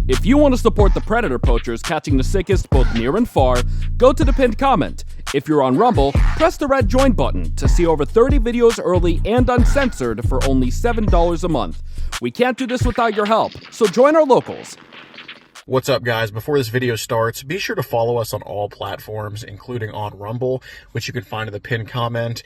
If you want to support the predator poachers catching the sickest both near and far, go to the pinned comment. If you're on Rumble, press the red join button to see over 30 videos early and uncensored for only $7 a month. We can't do this without your help, so join our locals. What's up, guys? Before this video starts, be sure to follow us on all platforms, including on Rumble, which you can find in the pinned comment.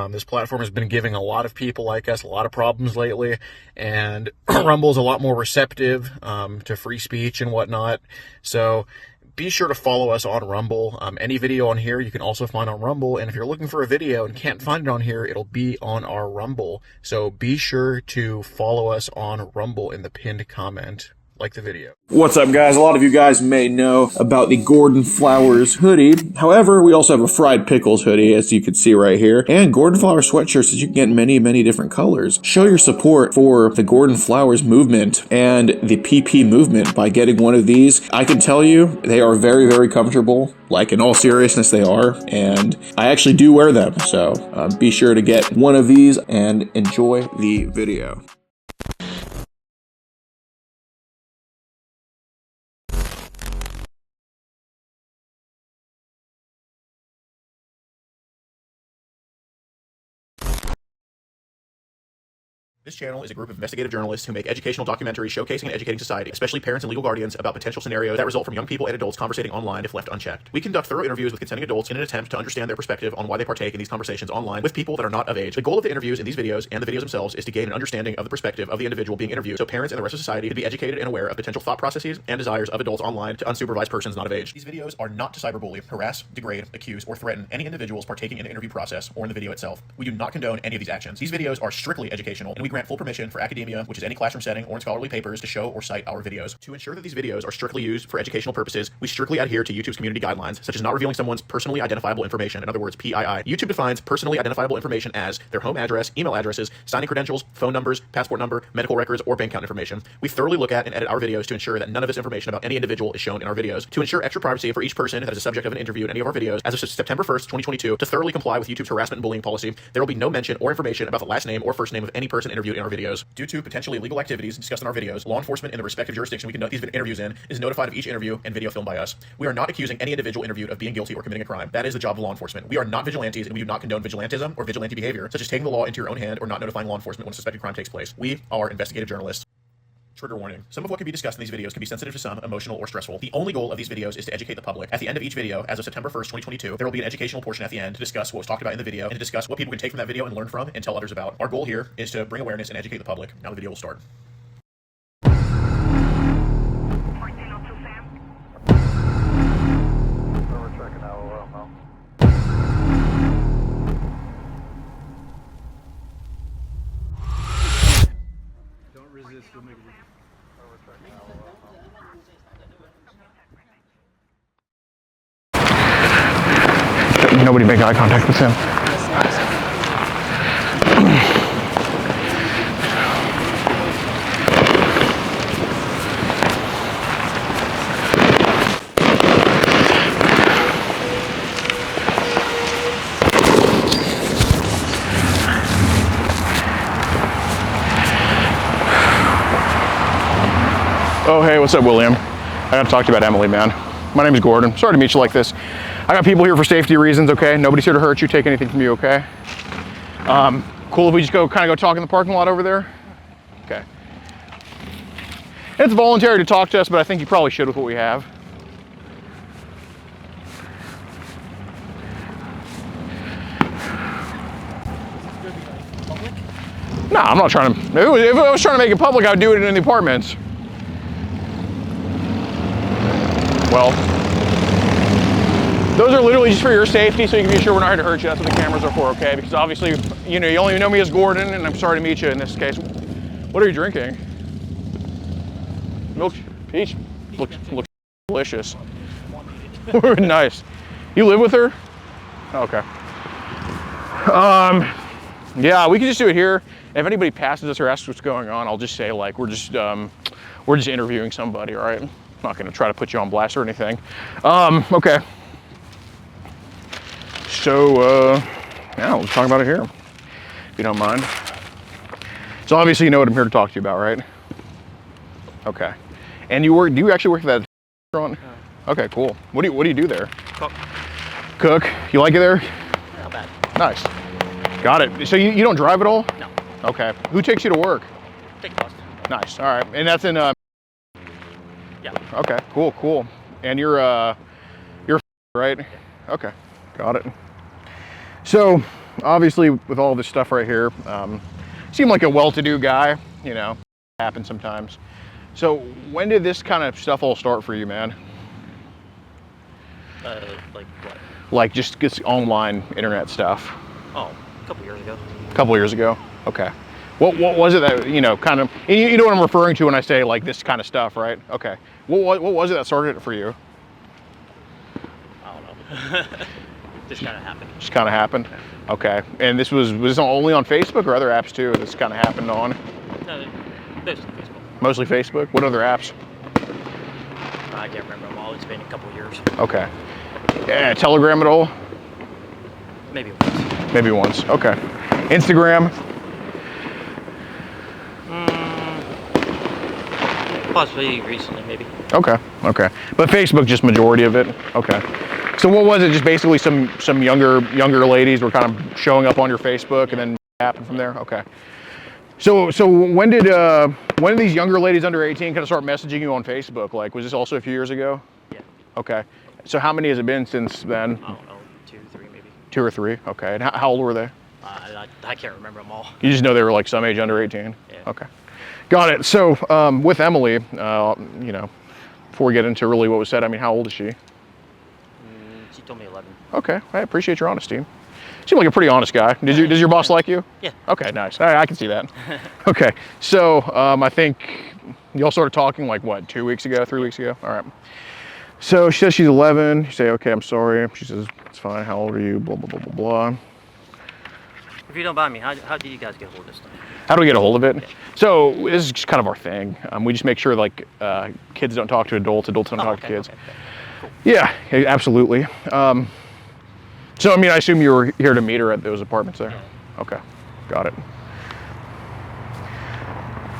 This platform has been giving a lot of people like us a lot of problems lately, and Rumble is a lot more receptive to free speech and whatnot. So be sure to follow us on Rumble. Any video on here you can also find on Rumble, and if you're looking for a video and can't find it on here, it'll be on our Rumble. So be sure to follow us on Rumble in the pinned comment. Like the video. What's up, guys? A lot of you guys may know about the Gordon Flowers hoodie. However, we also have a Fried Pickles hoodie, as you can see right here, and Gordon Flowers sweatshirts that you can get in many, many different colors. Show your support for the Gordon Flowers movement and the PP movement by getting one of these. I can tell you, they are very, very comfortable. Like, in all seriousness, they are, and I actually do wear them. So be sure to get one of these and enjoy the video. This channel is a group of investigative journalists who make educational documentaries showcasing and educating society, especially parents and legal guardians, about potential scenarios that result from young people and adults conversating online if left unchecked. We conduct thorough interviews with consenting adults in an attempt to understand their perspective on why they partake in these conversations online with people that are not of age. The goal of the interviews in these videos and the videos themselves is to gain an understanding of the perspective of the individual being interviewed, so parents and the rest of society can be educated and aware of potential thought processes and desires of adults online to unsupervised persons not of age. These videos are not to cyberbully, harass, degrade, accuse, or threaten any individuals partaking in the interview process or in the video itself. We do not condone any of these actions. These videos are strictly educational, and we grant full permission for academia, which is any classroom setting or in scholarly papers, to show or cite our videos. To ensure that these videos are strictly used for educational purposes, we strictly adhere to YouTube's community guidelines, such as not revealing someone's personally identifiable information, in other words, PII. YouTube defines personally identifiable information as their home address, email addresses, signing credentials, phone numbers, passport number, medical records, or bank account information. We thoroughly look at and edit our videos to ensure that none of this information about any individual is shown in our videos. To ensure extra privacy for each person that is a subject of an interview in any of our videos, as of September 1st, 2022, to thoroughly comply with YouTube's harassment and bullying policy, there will be no mention or information about the last name or first name of any person interviewed in our videos. Due to potentially illegal activities discussed in our videos, law enforcement in the respective jurisdiction we conduct these interviews in is notified of each interview and video filmed by us. We are not accusing any individual interviewed of being guilty or committing a crime. That is the job of law enforcement. We are not vigilantes, and we do not condone vigilantism or vigilante behavior, such as taking the law into your own hand or not notifying law enforcement when a suspected crime takes place. We are investigative journalists. Trigger warning. Some of what can be discussed in these videos can be sensitive to some, emotional, or stressful. The only goal of these videos is to educate the public. At the end of each video, as of September 1st, 2022, there will be an educational portion at the end to discuss what was talked about in the video and to discuss what people can take from that video and learn from and tell others about. Our goal here is to bring awareness and educate the public. Now the video will start. Nobody make eye contact with him. Oh, hey, what's up, William? I gotta talk to you about Emily, man. My name is Gordon. Sorry to meet you like this. I got people here for safety reasons, okay? Nobody's here to hurt you, take anything from you, okay? Cool if we just go talk in the parking lot over there? Okay. It's voluntary to talk to us, but I think you probably should with what we have. No, I'm not trying to, if I was trying to make it public, I'd do it in the apartments. Well, those are literally just for your safety, so you can be sure we're not here to hurt you. That's what the cameras are for, okay? Because obviously, you know, you only know me as Gordon, and I'm sorry to meet you in this case. What are you drinking? Milk peach? Looks delicious. Nice. You live with her? Okay. Yeah, we can just do it here. If anybody passes us or asks what's going on, I'll just say, like, we're just interviewing somebody, all right? I'm not gonna try to put you on blast or anything. Okay. So, yeah, we'll talk about it here, if you don't mind. So obviously you know what I'm here to talk to you about, right? Okay. And you work? Do you actually work at that restaurant? Okay, cool. What do you do there? Cook. Cook. You like it there? Not bad. Nice. Got it. So you don't drive at all? No. Okay. Who takes you to work? Take the bus. Nice. All right. And that's in. Yeah. Okay. Cool. And you're right? Yeah. Okay. Got it. So obviously with all this stuff right here, seem like a well-to-do guy. You know, happens sometimes. So when did this kind of stuff all start for you, man? Like what? Like just online internet stuff. Oh, a couple years ago. A couple years ago. Okay. What was it that, you know, kind of, and you know what I'm referring to when I say like this kind of stuff, right? Okay. What was it that started it for you? I don't know. Just kind of happened. Just kind of happened? Okay. And this was this only on Facebook or other apps too? This kind of happened on? No, mostly Facebook. Mostly Facebook? What other apps? I can't remember them all. It's been a couple of years. Okay. Yeah, Telegram at all? Maybe once. Maybe once. Okay. Instagram? Possibly recently, maybe. Okay. But Facebook just majority of it? Okay. So what was it? Just basically some younger ladies were kind of showing up on your Facebook and then happened from there? Okay. So when did these younger ladies under 18 kind of start messaging you on Facebook? Like, was this also a few years ago? Yeah. Okay. So how many has it been since then? I don't know, 2, 3 maybe. 2 or 3? Okay. And how old were they? I can't remember them all. You just know they were like some age under 18? Yeah. Okay. Got it. So with Emily, you know, before we get into really what was said, I mean, how old is she? She told me 11. Okay. I appreciate your honesty. You seem like a pretty honest guy. Does your boss like you? Yeah. Okay, nice. I can see that. Okay. So I think y'all started talking like what, 2 weeks ago, 3 weeks ago? All right. So she says she's 11. You say, okay, I'm sorry. She says, it's fine. How old are you? Blah, blah, blah, blah, blah. If you don't mind me, how do you guys get hold of this stuff? How do we get a hold of it? Yeah. So this is just kind of our thing. We just make sure like kids don't talk to adults, adults don't talk to kids. Okay. Cool. Yeah, absolutely. So I mean, I assume you were here to meet her at those apartments there? Yeah. Okay, got it.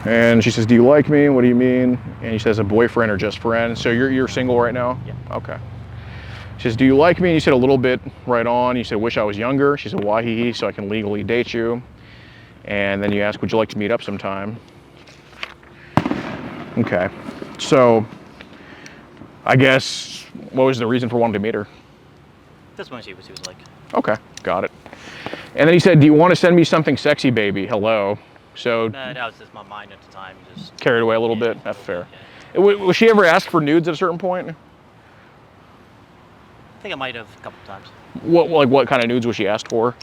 And she says, do you like me? What do you mean? And he says, a boyfriend or just friend? So you're single right now? Yeah. Okay. She says, do you like me? And you said a little bit right on. You said, wish I was younger. She said, why he? So I can legally date you. And then you ask, would you like to meet up sometime? Okay. So I guess, what was the reason for wanting to meet her? Just want to see what she was like. Okay, got it. And then he said, do you want to send me something sexy, baby? Hello. So That was just my mind at the time. Just carried away a little bit. That's fair. Was she ever asked for nudes at a certain point? I think I might have a couple times. What kind of nudes was she asked for?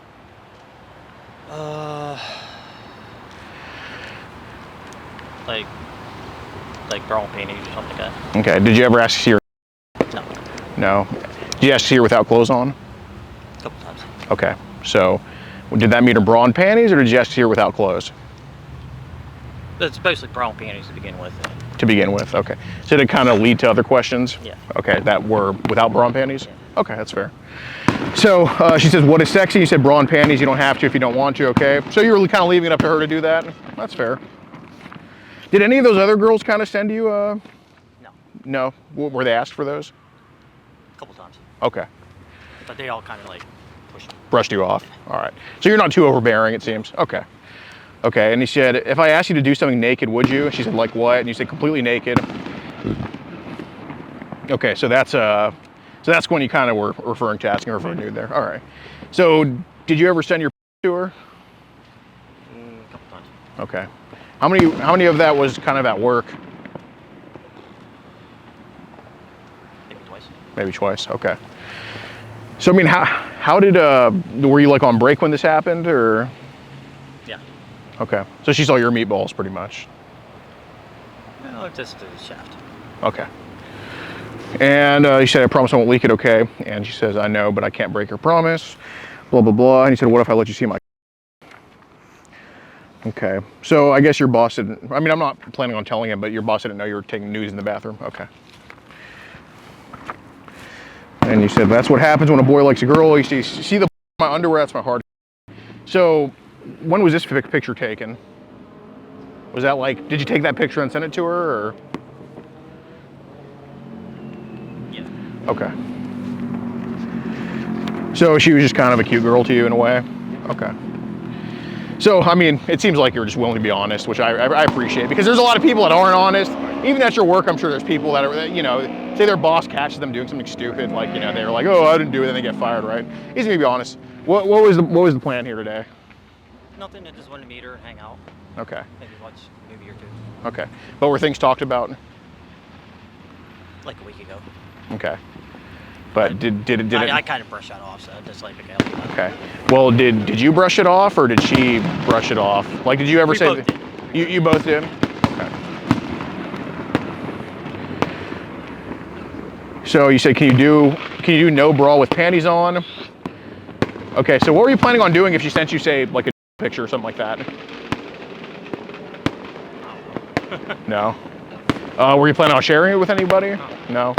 Like bra and panties or something like that. Okay. Did you ever ask to see her? No. No. Did you ask to see her without clothes on? A couple times. Okay. So did that mean her bra and panties, or did you ask to see her without clothes? It's mostly bra and panties to begin with. To begin with, okay. So did it kind of lead to other questions? Yeah. Okay, that were without bra and panties? Yeah. Okay, that's fair. So she says, what is sexy? You said bra and panties. You don't have to if you don't want to, okay? So you were kind of leaving it up to her to do that? That's fair. Did any of those other girls kind of send you? No. No? Were they asked for those? A couple times. Okay. But they all kind of like pushed me. Brushed you off. All right. So you're not too overbearing, it seems. Okay. Okay. And he said, if I asked you to do something naked, would you? And she said, like what? And you said, completely naked. Okay. So that's when you kind of were referring to asking her for a nude there. All right. So did you ever send your to her? A couple times. Okay. How many of that was kind of at work? Maybe twice. Maybe twice. Okay. So I mean, how did were you like on break when this happened, or? Yeah. Okay. So she saw your meatballs pretty much. No, just the shaft. Okay. And he said, I promise I won't leak it, okay? And she says, I know, but I can't break your promise. Blah, blah, blah. And he said, what if I let you see my... Okay. So I guess your boss didn't... I mean, I'm not planning on telling him, but your boss didn't know you were taking nudes in the bathroom. Okay. And you said, that's what happens when a boy likes a girl. You see the my underwear? That's my heart. So when was this picture taken? Was that like... Did you take that picture and send it to her, or... Okay. So she was just kind of a cute girl to you in a way? Okay. So, I mean, it seems like you're just willing to be honest, which I appreciate, because there's a lot of people that aren't honest. Even at your work, I'm sure there's people that are, you know, say their boss catches them doing something stupid, like, you know, they're like, oh, I didn't do it, and they get fired, right? Easy to be honest. What was the plan here today? Nothing. I just wanted to meet her and hang out. Okay. Maybe watch a movie or two. Okay. But were things talked about? Like a week ago. Okay. But did it? I kind of brushed that off, so just like, okay. Okay. Well, did you brush it off, or did she brush it off? Like, did you ever say both did. You both did? Okay. So you said, can you do no bra with panties on? Okay. So what were you planning on doing if she sent you, say, like a picture or something like that? No. Were you planning on sharing it with anybody? No.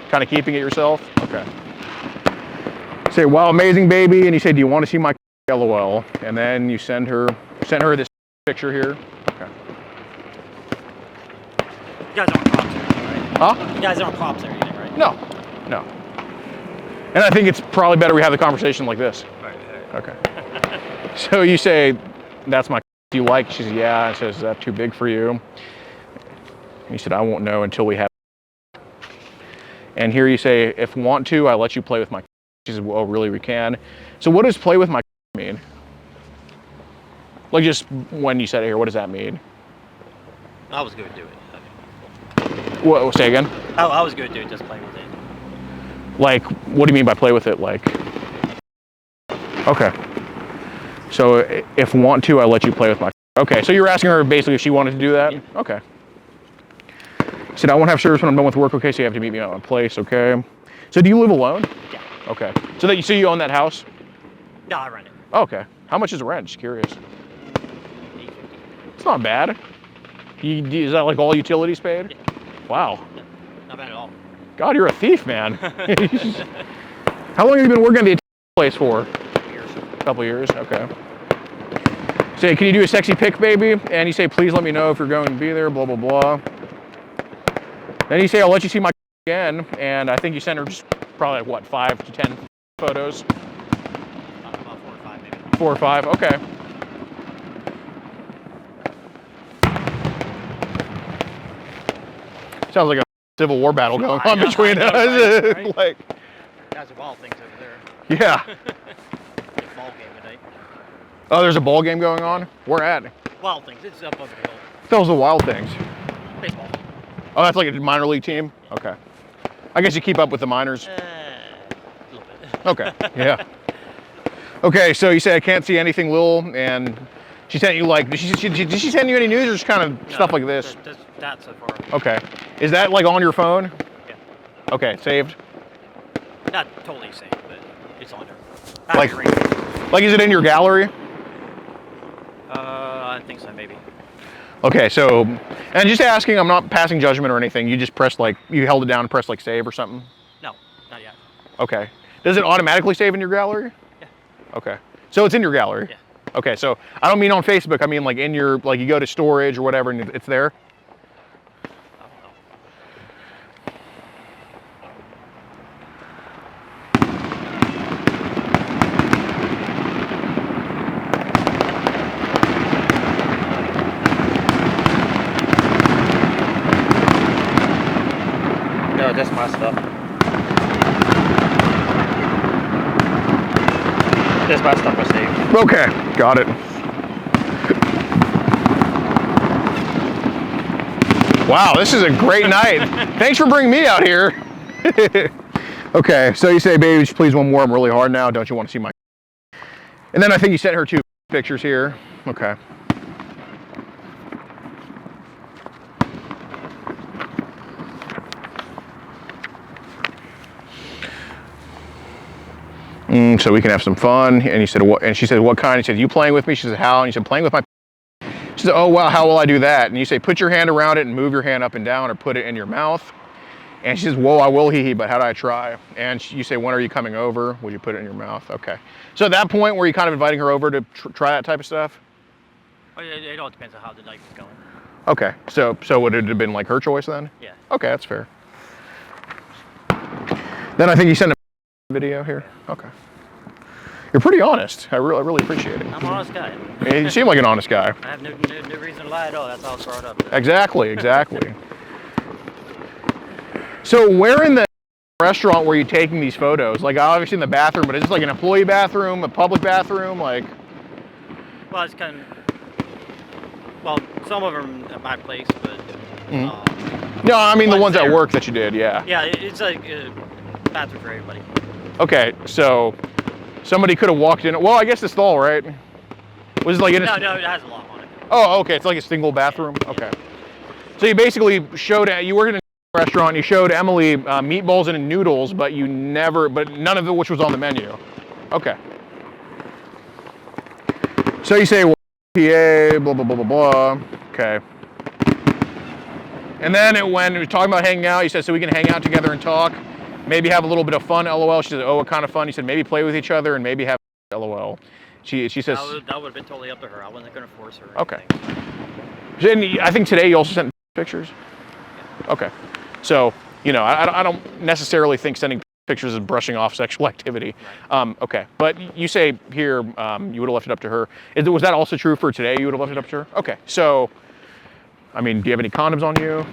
Kind of keeping it yourself? Okay. Say, wow, amazing baby, and you say, do you want to see my LOL? And then you send her this picture here. Okay. You guys aren't props or anything, right? Huh? You guys aren't props or anything, right? No. And I think it's probably better we have the conversation like this. Right. Okay. So you say, that's my do you like? She says, yeah. And says, is that too big for you? He said, I won't know until we have. And here you say, if want to, I let you play with my. She says, well, really, we can. So what does play with my mean? Like, just when you said it here, what does that mean? I was good to do it. What? Say again? I was good to do it, just play with it. Like, what do you mean by play with it? Like, okay. So if want to, I let you play with my. Okay, so you're asking her basically if she wanted to do that? Yeah. Okay. She said, I won't have service when I'm done with work. Okay, so you have to meet me at my place. Okay. So do you live alone? Yeah. Okay. So you own that house? No, I rent it. Oh, okay. How much is the rent? Just curious. $850. It's not bad. Is that like all utilities paid? Yeah. Wow. No, not bad at all. God, you're a thief, man. How long have you been working at the place for? Years. A couple years. Okay. Say, can you do a sexy pic, baby? And you say, please let me know if you're going to be there. Blah blah blah. Then you say, I'll let you see my again, and I think you sent her just probably like, what, 5 to 10 photos? About 4 or 5 maybe. 4 or 5, okay. Sounds like a civil war battle going on between us. Right? Like, Guys are wild things over there. yeah. Ball game tonight. Oh, there's a ball game going on? Where at? Wild things. It's up over the hill. Those are the Wild Things. Baseball. Oh, that's like a minor league team? Okay. I guess you keep up with the minors. A little bit. Okay, yeah. Okay, so you say I can't see anything, Lil, and she sent you like, did she send you any news or just kind of stuff like this? Just that so far. Okay. Is that like on your phone? Yeah. Okay, saved? Not totally safe, but it's on there. Like is it in your gallery? I think so, maybe. Okay, so, and just asking, I'm not passing judgment or anything, you just pressed like, you held it down and pressed like save or something? No, not yet. Okay. Does it automatically save in your gallery? Yeah. Okay. So it's in your gallery? Yeah. Okay, so I don't mean on Facebook, I mean like in your, like you go to storage or whatever and it's there? I don't know. No, that's my stuff. That's my stuff I saved. Okay, got it. Wow, this is a great night. Thanks for bringing me out here. Okay, so you say, baby, please one more. I'm really hard now. Don't you want to see my... And then I think you sent her 2 pictures here. Okay. So we can have some fun. And you said, what? And she said, what kind? He said, you playing with me? She said, how? And you said, playing with my... She said, oh, wow, how will I do that? And you say, put your hand around it and move your hand up and down or put it in your mouth. And she says, whoa, I will, hee hee, but how do I try? And you say, when are you coming over? Would you put it in your mouth? Okay. So at that point, were you kind of inviting her over to try that type of stuff? Oh, it all depends on how the night is going. Okay. So would it have been like her choice then? Yeah. Okay, that's fair. Then I think you sent a video here. Okay. You're pretty honest. I really appreciate it. I'm an honest guy. Yeah, you seem like an honest guy. I have no reason to lie at all. That's how I was brought up. Exactly. So where in the restaurant were you taking these photos? Like obviously in the bathroom, but is this like an employee bathroom, a public bathroom? Like, Well, it's kind of, well, some of them at my place, but. no, I mean the ones there. at work that you did, yeah. Yeah, it's like a bathroom for everybody. Okay, so somebody could have walked in. Well, I guess the stall, right? Was it like in a... No, it has a lock on it. Oh, okay, it's like a single bathroom. Okay. So you basically showed, you worked in a restaurant, you showed Emily meatballs and noodles, but none of it which was on the menu. Okay. So you say, well, PA, blah, blah, blah, blah, blah. Okay. And then when we were talking about hanging out, you said, so we can hang out together and talk, maybe have a little bit of fun, LOL. She said, oh, what kind of fun? You said, maybe play with each other and maybe have LOL. She says... That would have been totally up to her. I wasn't going to force her. Okay. And I think today you also sent pictures? Okay. So, you know, I don't necessarily think sending pictures is brushing off sexual activity. Right. Okay. But you say here you would have left it up to her. Was that also true for today? You would have left it up to her? Okay. So, I mean, do you have any condoms on you?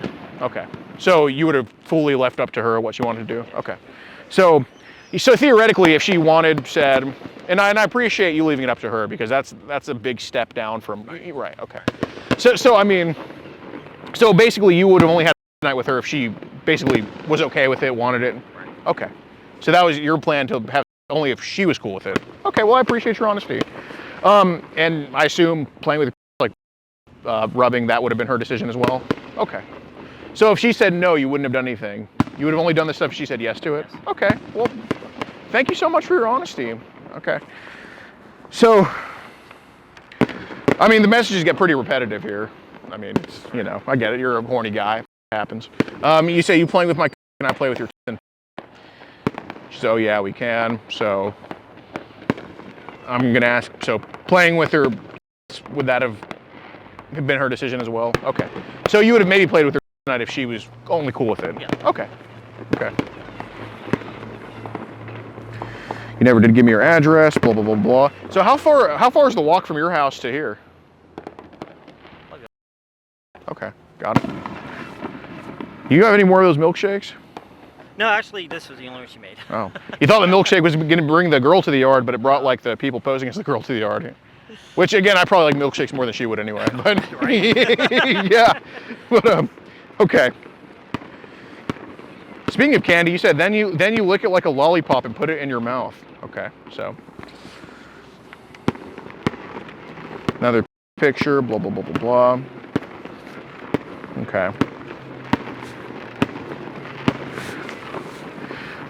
Okay. So you would have fully left up to her what she wanted to do? Okay. So theoretically, if she said, and I appreciate you leaving it up to her because that's a big step down from, right, okay. So I mean, so basically you would have only had a night with her if she basically was okay with it, wanted it. Okay. So that was your plan to have only if she was cool with it. Okay, well I appreciate your honesty. And I assume playing with like rubbing, that would have been her decision as well? Okay. So if she said no, you wouldn't have done anything. You would have only done the stuff if she said yes to it? Okay, well, thank you so much for your honesty. Okay. So, I mean, the messages get pretty repetitive here. I mean, it's, you know, I get it. You're a horny guy. It happens. You say, you playing with my can I play with your She said, oh yeah, we can. So, I'm going to ask, so playing with her, would that have been her decision as well? Okay. So you would have maybe played with her tonight if she was only cool with it? Yeah. Okay. Okay. You never did give me your address, blah, blah, blah, blah. So how far is the walk from your house to here? Okay, got it. You have any more of those milkshakes? No, actually, this was the only one she made. Oh. You thought the milkshake was going to bring the girl to the yard, but it brought like the people posing as the girl to the yard. Which again, I probably like milkshakes more than she would anyway. But yeah. But okay. Speaking of candy, you said then you lick it like a lollipop and put it in your mouth. Okay, so another picture, blah blah blah blah blah. Okay.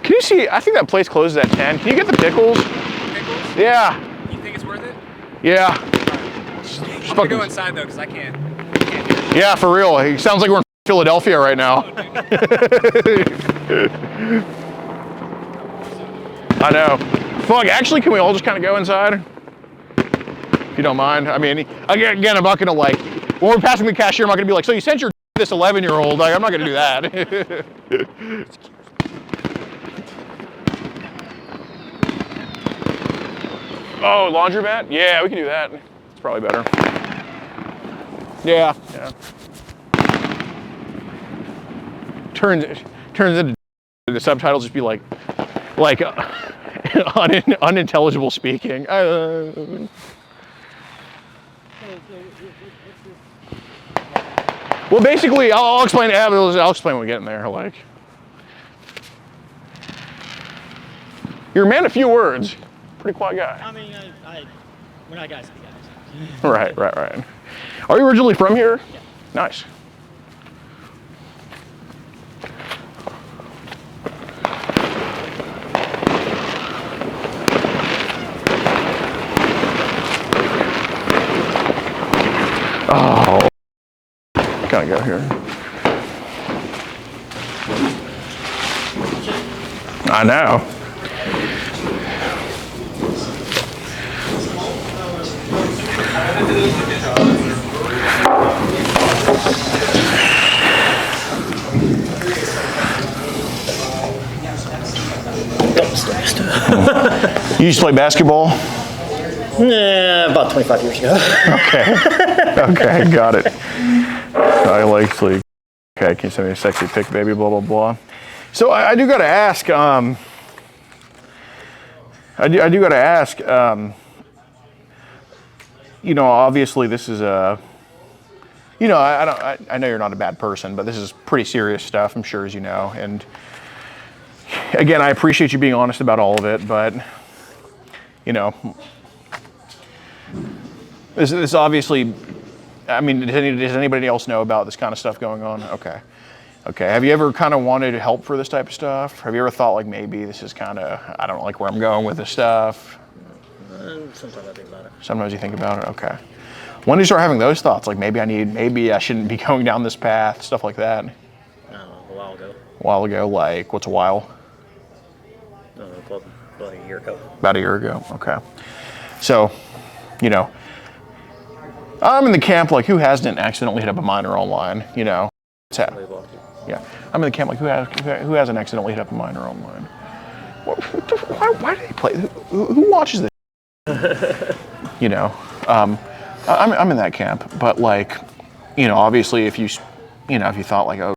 Can you see? I think that place closes at 10. Can you get the pickles? Pickles? Yeah. You think it's worth it? Yeah. I'm gonna go inside though, because I can't hear it. Yeah, for real. It sounds like we're in Philadelphia right now. I know. Fuck, actually, can we all just kind of go inside? If you don't mind. I mean, again, I'm not gonna like, when we're passing the cashier, I'm not gonna be like, so you sent your this 11-year-old. Like, I'm not gonna do that. Oh, laundromat? Yeah, we can do that. It's probably better. Yeah. Turns into the subtitles just be like unintelligible speaking. Well, basically, I'll explain. I'll explain when we get in there. Like, you're a man of few words. Pretty quiet guy. I mean, we're not guys. Right. Are you originally from here? Yeah. Nice. Oh, gotta go here. I know. You used to play basketball? About 25 years ago. Okay, got it. I like sleep. Okay, can you send me a sexy pic, baby? Blah blah blah. So I do gotta ask. I do gotta ask. You know, obviously this is a. You know, I know you're not a bad person, but this is pretty serious stuff. I'm sure, as you know. And again, I appreciate you being honest about all of it, but you know, this obviously. I mean, does anybody else know about this kind of stuff going on? Okay. Okay. Have you ever kind of wanted help for this type of stuff? Have you ever thought like maybe this is kind of, I don't like where I'm going with this stuff? Sometimes I think about it. Sometimes you think about it. Okay. When do you start having those thoughts? Like maybe I shouldn't be going down this path, stuff like that. I don't know, a while ago. A while ago, like what's a while? About a year ago. About a year ago. Okay. So, you know, I'm in the camp like who hasn't accidentally hit up a minor online, you know? Yeah, I'm in the camp like who hasn't accidentally hit up a minor online? Why do they play? Who watches this? You know, I'm in that camp, but like, you know, obviously if you thought like, oh,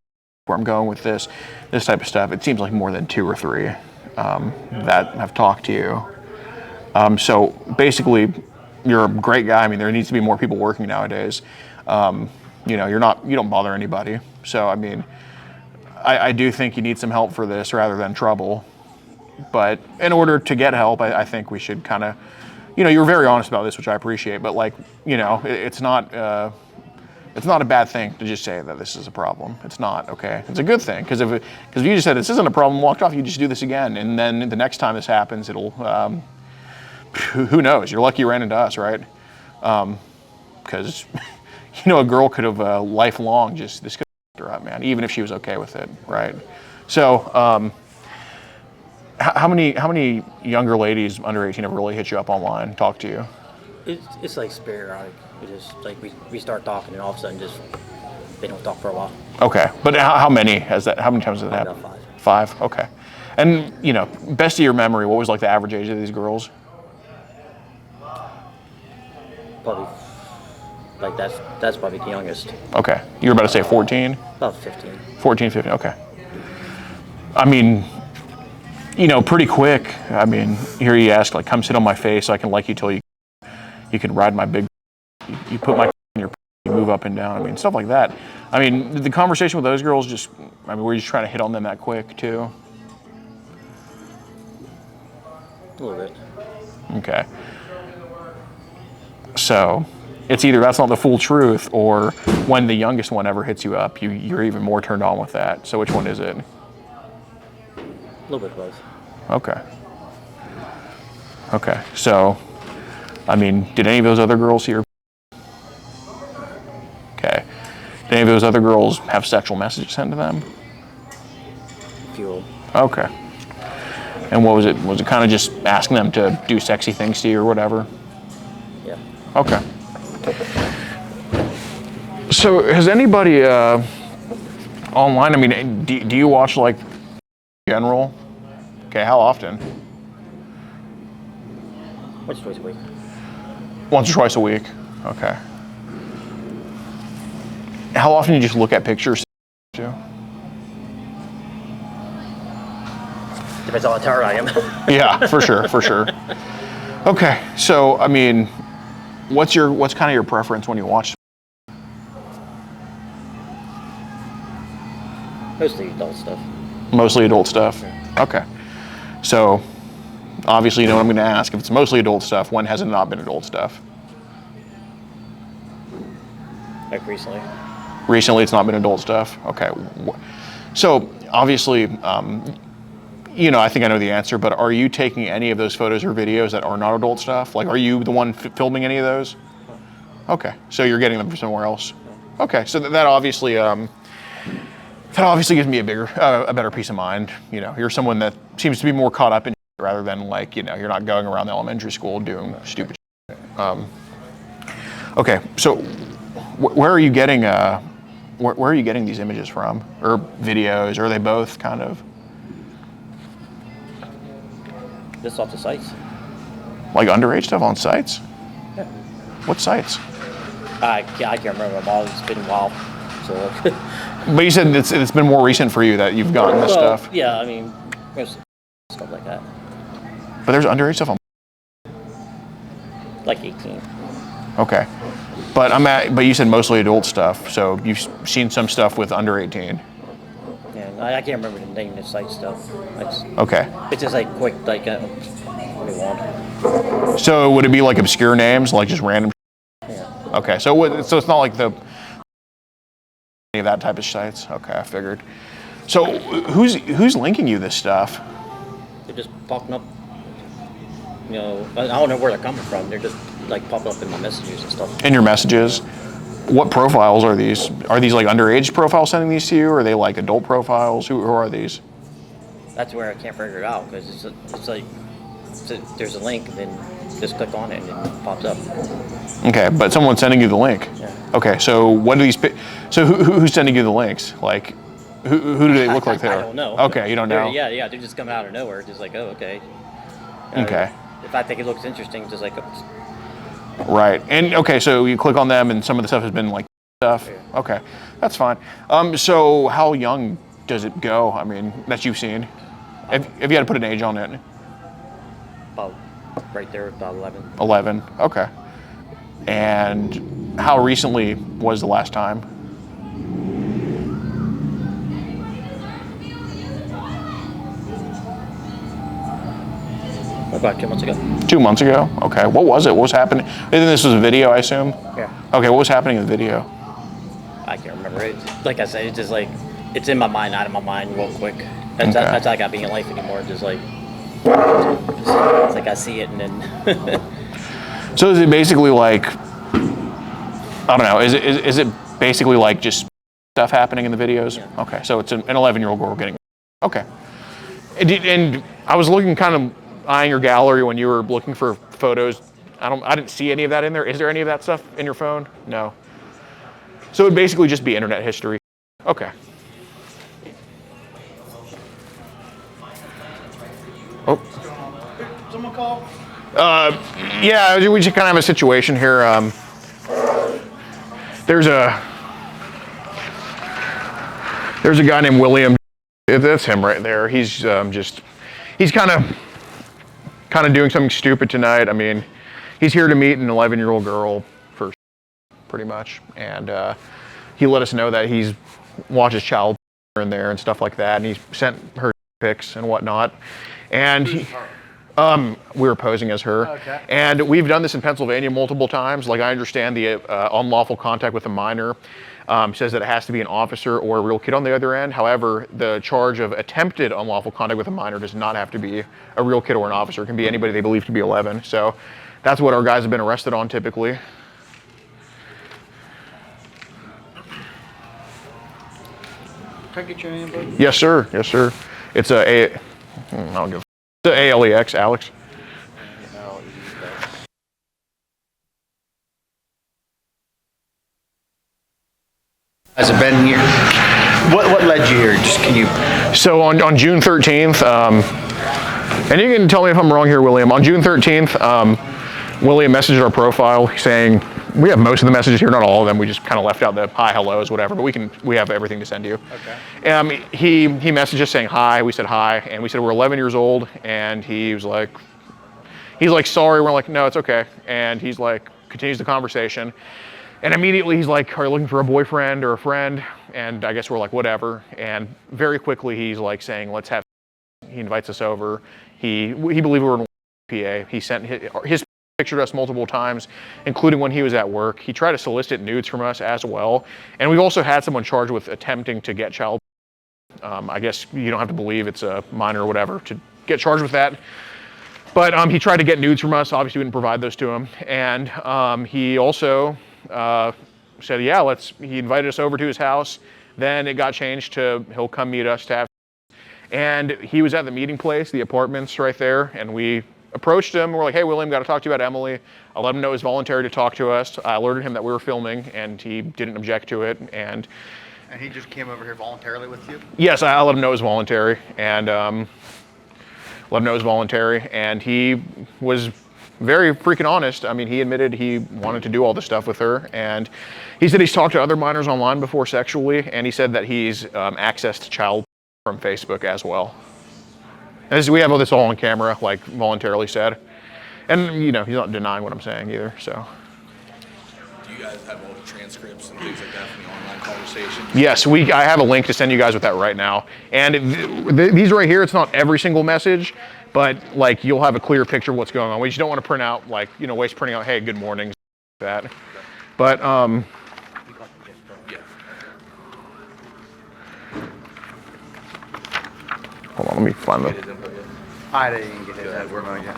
where I'm going with this type of stuff, it seems like more than 2 or 3 that have talked to you. So basically, you're a great guy. I mean, there needs to be more people working nowadays. You know, you don't bother anybody. So, I mean, I do think you need some help for this rather than trouble. But in order to get help, I think we should kind of, you know, you're very honest about this, which I appreciate. But like, you know, it's not a bad thing to just say that this is a problem. It's not, okay? It's a good thing because if you just said this isn't a problem, walked off, you just do this again, and then the next time this happens, it'll. Who knows? You're lucky you ran into us, right? Because, you know, a girl could have lifelong this could have her up, man, even if she was okay with it, right? So, how many younger ladies under 18 have really hit you up online, talk to you? It's like sporadic. We just like we start talking and all of a sudden just they don't talk for a while. Okay, but how many has that? How many times has that happened? About 5. 5. Okay, and you know, best of your memory, what was like the average age of these girls? Probably, like that's probably the youngest. Okay, you were about to say 14? About 15. 14, 15, okay. I mean, you know, pretty quick. I mean, here you ask, like, come sit on my face so I can like you till you can ride my big, you put my in your, you move up and down. I mean, stuff like that. I mean, the conversation with those girls just, I mean, were you just trying to hit on them that quick too? A little bit. Okay. So it's either that's not the full truth, or when the youngest one ever hits you up, you're even more turned on with that. So which one is it? A little bit of both. Okay. Okay. So, I mean, did any of those other girls here? Okay. Did any of those other girls have sexual messages sent to them? A few. Okay. And what was it? Was it kind of just asking them to do sexy things to you or whatever? Yeah. Okay. So has anybody online, I mean, do you watch like general? Okay, how often? Once or twice a week. Once or twice a week. Okay. How often do you just look at pictures? Depends on how tired I am. Yeah, for sure, for sure. Okay, so I mean, what's kind of your preference when you watch? Mostly adult stuff. Mostly adult stuff. Okay. So obviously you know what I'm going to ask. If it's mostly adult stuff, when has it not been adult stuff? Like recently. Recently, it's not been adult stuff. Okay. So obviously, you know, I think I know the answer, but are you taking any of those photos or videos that are not adult stuff? Like, are you the one filming any of those? Okay. So you're getting them from somewhere else. Okay. So that obviously, gives me a better peace of mind. You know, you're someone that seems to be more caught up in rather than like, you know, you're not going around the elementary school doing stupid shit. Okay. So where are you getting where are you getting these images from, or videos, or are they both kind of? Just off the sites. Like underage stuff on sites? Yeah. What sites? I can't remember them all. It's been a while. So. But you said it's been more recent for you that you've gotten this stuff. Yeah, I mean, there's stuff like that. But there's underage stuff on. Like 18. Okay, but you said mostly adult stuff, so you've seen some stuff with under 18. Yeah, I can't remember the name of the site stuff. Okay. It's just like quick, like what do you want? So would it be like obscure names, like just random? Yeah. Okay, so it's not like any of that type of sites. Okay, I figured. So who's linking you this stuff? They're just popping up. You know, I don't know where they're coming from. They're just like popping up in my messages and stuff. In your messages, what profiles are these? Are these like underage profiles sending these to you, or are they like adult profiles? Who are these? That's where I can't figure it out because there's a link and then just click on it and it pops up. Okay, but someone's sending you the link. Yeah. Okay, so what do these? So who's sending you the links? Like, who do they look like they are? I don't know. Okay, you don't know. Yeah, they're just coming out of nowhere, just like, oh, okay. Okay. If I think it looks interesting, just like. Right, and okay, so you click on them, and some of the stuff has been like stuff. Yeah. Okay, that's fine. So how young does it go? I mean, that you've seen? If you had to put an age on it? About right there, about 11. 11. Okay. And how recently was the last time? About 2 months ago. 2 months ago? Okay. What was it? What was happening? And this was a video, I assume? Yeah. Okay, what was happening in the video? I can't remember it. Like I said, it's just like, it's in my mind, out of my mind real quick. That's how I got being in life anymore. Just like, it's like I see it and then. So is it basically like, I don't know, is it basically like just stuff happening in the videos? Yeah. Okay, so it's an 11-year-old girl getting, okay. And I was looking kind of, eyeing your gallery when you were looking for photos. I didn't see any of that in there. Is there any of that stuff in your phone? No. So it would basically just be internet history. Okay. Oh. Someone call? Yeah, we just kind of have a situation here. There's a guy named William. That's him right there. He's kind of doing something stupid tonight. I mean, he's here to meet an 11-year-old girl for pretty much, and he let us know that he's watches child in there and stuff like that, and he sent her pics and whatnot, and we were posing as her. Okay. And we've done this in Pennsylvania multiple times. Like, I understand the unlawful contact with a minor says that it has to be an officer or a real kid on the other end. However, the charge of attempted unlawful contact with a minor does not have to be a real kid or an officer. It can be anybody they believe to be 11. So that's what our guys have been arrested on typically. Can I get your name, buddy? Yes, sir. Yes, sir. It's I don't give. It's ALEX, Alex. Has it been here? What led you here? Just can you? So on June 13th, and you can tell me if I'm wrong here, William. On June 13th, William messaged our profile saying, we have most of the messages here, not all of them. We just kind of left out the hi, hellos, whatever, but we have everything to send you. Okay. He messaged us saying hi, we said hi, and we said we're 11 years old, and he's like, sorry. We're like, no, it's okay. And he's like, continues the conversation. And immediately he's like, are you looking for a boyfriend or a friend? And I guess we're like, whatever. And very quickly he's like saying, let's have, he invites us over. He believed we were in PA. He sent his pictured us multiple times, including when he was at work. He tried to solicit nudes from us as well. And we've also had someone charged with attempting to get child. I guess you don't have to believe it's a minor or whatever to get charged with that. But he tried to get nudes from us. Obviously we didn't provide those to him. And he also said, yeah, he invited us over to his house. Then it got changed to he'll come meet us to have. And he was at the meeting place, the apartments right there, and we approached him. We're like, hey, William, got to talk to you about Emily. I let him know it was voluntary to talk to us. I alerted him that we were filming, and he didn't object to it. And he just came over here voluntarily with you? Yes, I let him know it was voluntary, and he was very freaking honest. I mean, he admitted he wanted to do all this stuff with her, and he said he's talked to other minors online before sexually, and he said that he's accessed child from Facebook as well. As we have all this all on camera, like voluntarily said. And, you know, he's not denying what I'm saying either, so. Do you guys have all the transcripts and things like that from the online conversation? Yes, I have a link to send you guys with that right now. And these right here, it's not every single message, but like you'll have a clear picture of what's going on. We just don't want to print out, like, you know, waste printing out, hey, good morning, that. But, Yeah. hold on, let me find the. I didn't get it. We're not yet.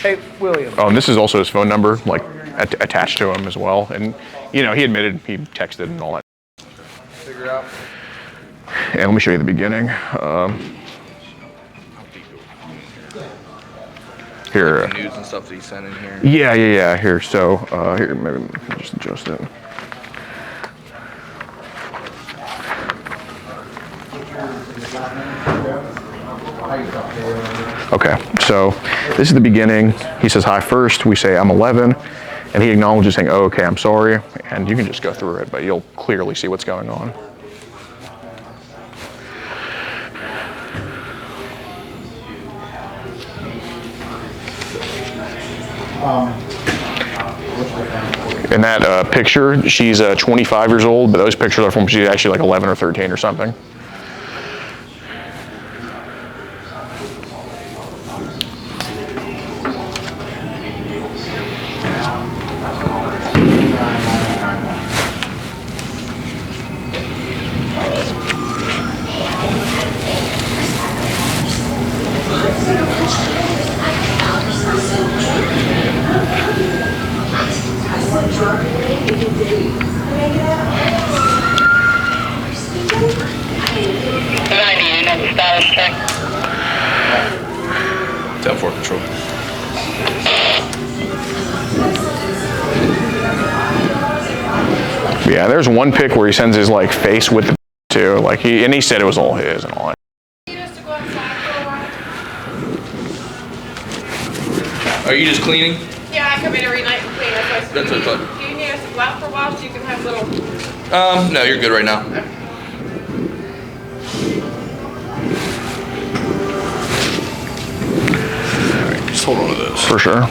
Hey, William. Oh, and this is also his phone number, like attached to him as well. And, you know, he admitted he texted and all that. Figure out. And let me show you the beginning. Here. The news and stuff that he sent in here. Yeah. Here, so here, maybe we can just adjust it. Okay, so this is the beginning. He says hi first. We say I'm 11, and he acknowledges saying, "Oh, okay, I'm sorry." And you can just go through it, but you'll clearly see what's going on. In that picture, she's 25 years old, but those pictures are from she's actually like 11 or 13 or something. Down for control. Yeah, there's one pic where he sends his like face with the too, like he said it was all his and all that. Are you just cleaning? Yeah, I come in every night and clean. That's what I thought. Do you need us to go out for a while so you can have little? No, you're good right now. Just hold on to this. For sure.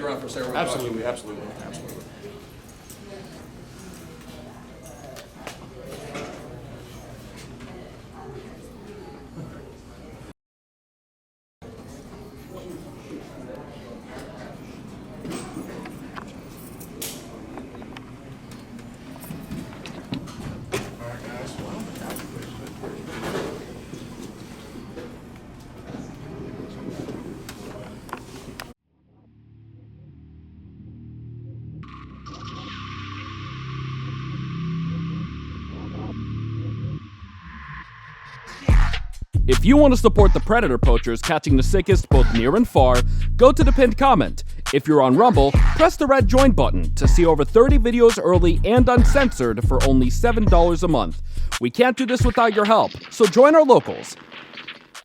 around for a second? Absolutely. If you want to support the predator poachers catching the sickest both near and far, go to the pinned comment. If you're on Rumble, press the red join button to see over 30 videos early and uncensored for only $7 a month. We can't do this without your help, so join our locals.